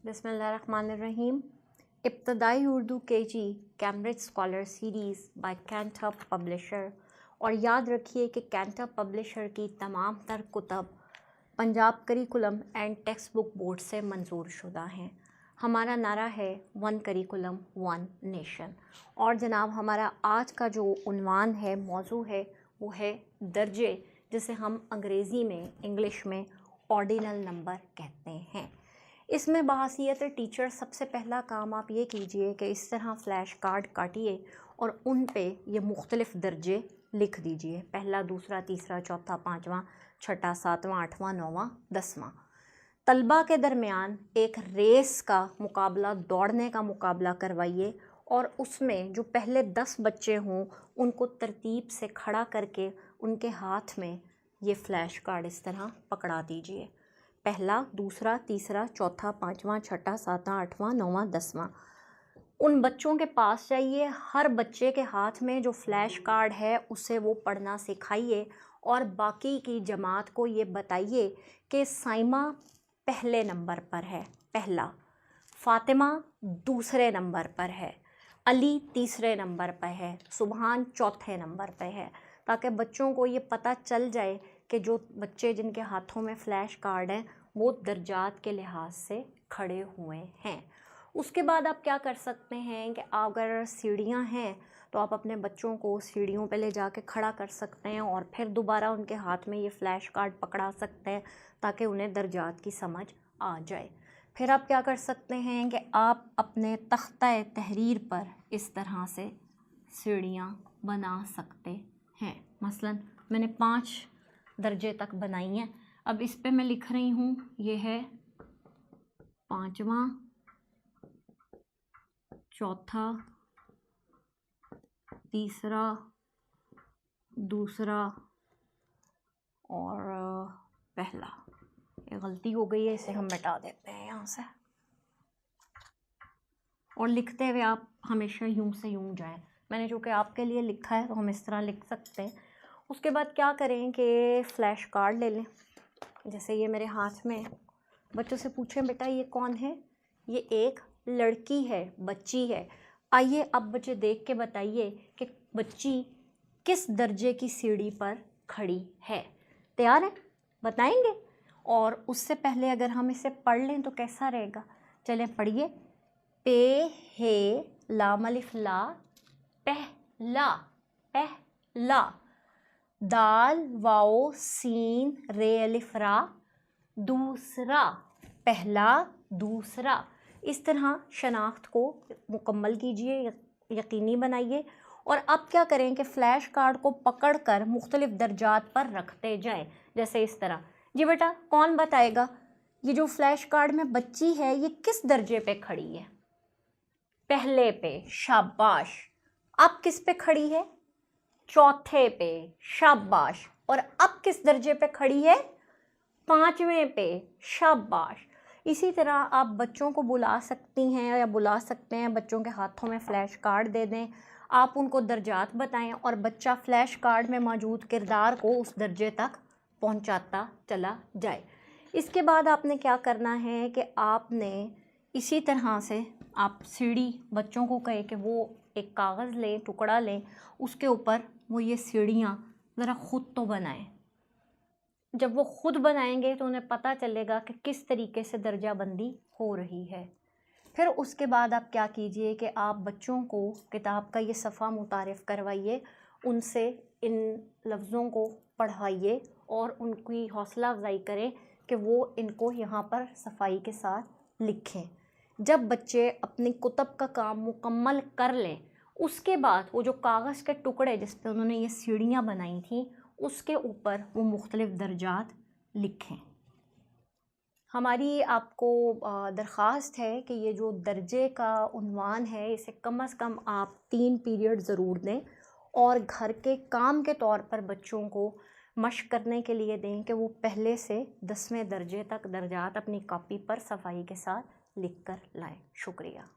बिस्मिल्लाहिर्रहमानिर्रहीम। इब्तदाई Urdu KG Cambridge scholar series by कैंटअप पब्लिशर। और याद रखिए कि कैंटअप पब्लिशर की तमाम तर कुतब Punjab curriculum and text book board से मंजूर शुदा हैं। हमारा नारा है वन करिकुलम वन नेशन। और जनाब हमारा आज का जो उन्वान है, मौजू है, वो है दर्जे, जिसे हम अंग्रेज़ी में, इंग्लिश में ऑर्डिनल नंबर कहते हैं। इसमें बहैसियत टीचर सबसे पहला काम आप ये कीजिए कि इस तरह फ़्लैश कार्ड काटिए और उन पे ये मुख्तलिफ़ दर्जे लिख दीजिए, पहला, दूसरा, तीसरा, चौथा, पाँचवा, छठा, सातवां, आठवां, नौवां, दसवां। तलबा के दरमियान एक रेस का मुकाबला, दौड़ने का मुकाबला करवाइए और उसमें जो पहले 10 बच्चे हों उनको तरतीब से खड़ा करके उनके हाथ में ये फ़्लैश कार्ड इस तरह पकड़ा दीजिए, पहला, दूसरा, तीसरा, चौथा, पाँचवा, छठा, सातवां, आठवां, नौवां, दसवां। उन बच्चों के पास जाइए, हर बच्चे के हाथ में जो फ़्लैश कार्ड है उसे वो पढ़ना सिखाइए और बाकी की जमात को ये बताइए कि साइमा पहले नंबर पर है, पहला, फ़ातिमा दूसरे नंबर पर है, अली तीसरे नंबर पर है, सुबहान चौथे नंबर पर है, ताकि बच्चों को ये पता चल जाए कि जो बच्चे जिनके हाथों में फ़्लैश कार्ड हैं वो दर्जात के लिहाज से खड़े हुए हैं। उसके बाद आप क्या कर सकते हैं कि अगर सीढ़ियाँ हैं तो आप अपने बच्चों को सीढ़ियों पे ले जाके खड़ा कर सकते हैं और फिर दोबारा उनके हाथ में ये फ़्लैश कार्ड पकड़ा सकते हैं ताकि उन्हें दर्जात की समझ आ जाए। फिर आप क्या कर सकते हैं कि आप अपने तख्ता तहरीर पर इस तरह से सीढ़ियाँ बना सकते हैं। मसलन मैंने 5 दर्जे तक बनाई हैं। अब इस पे मैं लिख रही हूँ, ये है पाँचवा, चौथा, तीसरा, दूसरा और पहला। ये गलती हो गई है, इसे हम मिटा देते हैं यहाँ से। और लिखते हुए आप हमेशा यूं से यूं जाएं। मैंने जो कि आपके लिए लिखा है तो हम इस तरह लिख सकते हैं। उसके बाद क्या करें कि फ़्लैश कार्ड ले लें, जैसे ये मेरे हाथ में। बच्चों से पूछें, बेटा ये कौन है? ये एक लड़की है, बच्ची है। आइए अब बच्चे देख के बताइए कि बच्ची किस दर्जे की सीढ़ी पर खड़ी है। तैयार है? बताएंगे। और उससे पहले अगर हम इसे पढ़ लें तो कैसा रहेगा? चलें पढ़िए। पे हे लाम अलिफ ला, पहला, पहला। दाल वाओ सीन रे अलिफ रा, दूसरा, पहला, दूसरा। इस तरह शनाख्त को मुकम्मल कीजिए, यकीनी बनाइए। और अब क्या करें कि फ़्लैश कार्ड को पकड़कर मुख्तलिफ़ दर्जात पर रखते जाएं, जैसे इस तरह। जी बेटा कौन बताएगा ये जो फ़्लैश कार्ड में बच्ची है ये किस दर्जे पे खड़ी है? पहले पे, शाबाश। अब किस पे खड़ी है? चौथे पे, शाबाश। और अब किस दर्जे पे खड़ी है? 5वें पे, शाबाश। इसी तरह आप बच्चों को बुला सकती हैं या बुला सकते हैं, बच्चों के हाथों में फ़्लैश कार्ड दे दें, आप उनको दर्जात बताएं और बच्चा फ़्लैश कार्ड में मौजूद किरदार को उस दर्जे तक पहुंचाता चला जाए। इसके बाद आपने क्या करना है कि आपने इसी तरह से आप सीढ़ी, बच्चों को कहे कि वो एक कागज़ लें, टुकड़ा लें, उसके ऊपर वो ये सीढ़ियाँ ज़रा ख़ुद तो बनाएं। जब वो ख़ुद बनाएंगे तो उन्हें पता चलेगा कि किस तरीके से दर्जा बंदी हो रही है। फिर उसके बाद आप क्या कीजिए कि आप बच्चों को किताब का ये सफ़ा मुतारिफ़ करवाइए, उनसे इन लफ्ज़ों को पढ़ाइए और उनकी हौसला अफजाई करें कि वो इनको यहाँ पर सफाई के साथ लिखें। जब बच्चे अपनी कुतब का काम मुकम्मल कर लें, उसके बाद वो जो कागज़ के टुकड़े जिस पे उन्होंने ये सीढ़ियाँ बनाई थीं उसके ऊपर वो मुख्तलिफ़ दर्जात लिखें। हमारी आपको दरख्वास्त है कि ये जो दर्जे का उन्वान है इसे कम से कम आप 3 पीरियड ज़रूर दें और घर के काम के तौर पर बच्चों को मश्क करने के लिए दें कि वो पहले से 10वें दर्जे तक दर्जात अपनी कॉपी पर सफाई के साथ लिख कर लाएँ। शुक्रिया।